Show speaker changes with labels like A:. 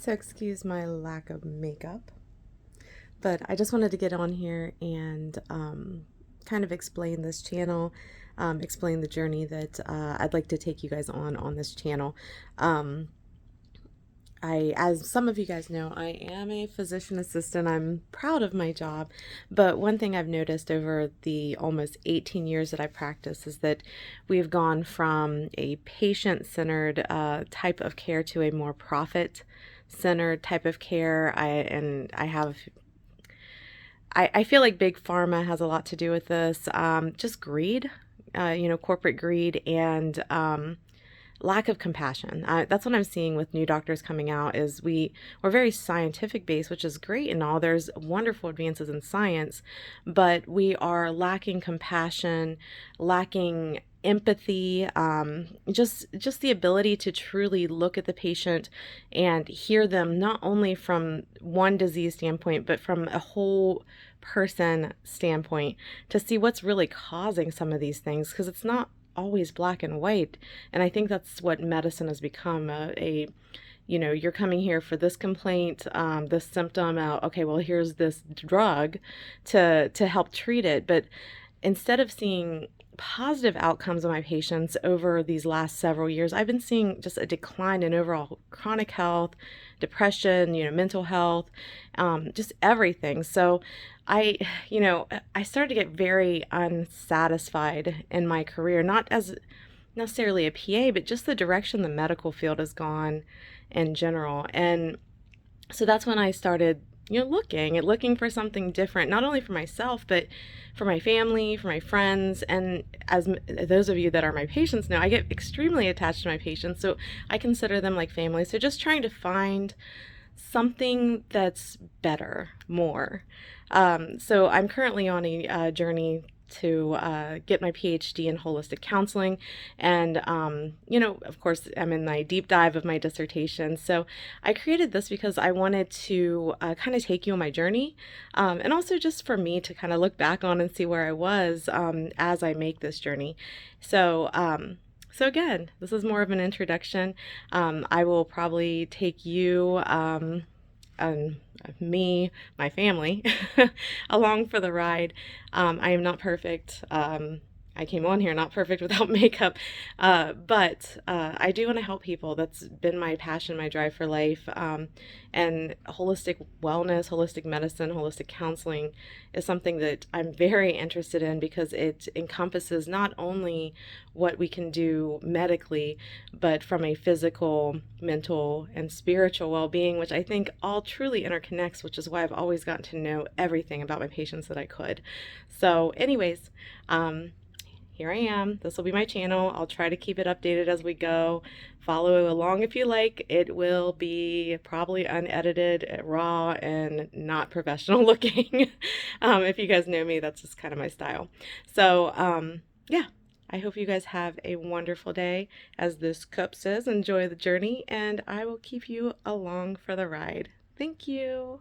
A: So excuse my lack of makeup, but I just wanted to get on here and kind of explain this channel, explain the journey that I'd like to take you guys on this channel. Um, as some of you guys know, I am a physician assistant. I'm proud of my job, but one thing I've noticed over the almost 18 years that I practice is that we've gone from a patient-centered type of care to a more profit-centered type of care. I feel like big pharma has a lot to do with this. Just greed, corporate greed, and lack of compassion. That's what I'm seeing with new doctors coming out. Is we're very scientific based, which is great and all. There's wonderful advances in science, but we are lacking compassion, lacking empathy, just the ability to truly look at the patient and hear them not only from one disease standpoint, but from a whole person standpoint, to see what's really causing some of these things, because it's not always black and white. And I think that's what medicine has become, you're coming here for this complaint, this symptom out. Okay, well, here's this drug to help treat it. But instead of seeing positive outcomes of my patients over these last several years, I've been seeing just a decline in overall chronic health, depression, mental health, just everything. So I started to get very unsatisfied in my career, not as necessarily a PA, but just the direction the medical field has gone in general. And so that's when I started, looking for something different, not only for myself, but for my family, for my friends. And as those of you that are my patients know, I get extremely attached to my patients. So I consider them like family. So just trying to find something that's better, more. So I'm currently on a journey to get my PhD in holistic counseling. And, of course, I'm in my deep dive of my dissertation. So I created this because I wanted to kind of take you on my journey, and also just for me to kind of look back on and see where I was as I make this journey. So again, this is more of an introduction. I will probably take you, me, my family, along for the ride. I am not perfect. I came on here not perfect without makeup, but I do want to help people. That's been my passion, my drive for life. And holistic wellness, holistic medicine, holistic counseling is something that I'm very interested in, because it encompasses not only what we can do medically, but from a physical, mental, and spiritual well-being, which I think all truly interconnects, which is why I've always gotten to know everything about my patients that I could. So anyways, here I am. This will be my channel. I'll try to keep it updated as we go. Follow along if you like. It will be probably unedited, raw, and not professional looking. If you guys know me, that's just kind of my style. So, yeah, I hope you guys have a wonderful day. As this cup says, enjoy the journey, and I will keep you along for the ride. Thank you.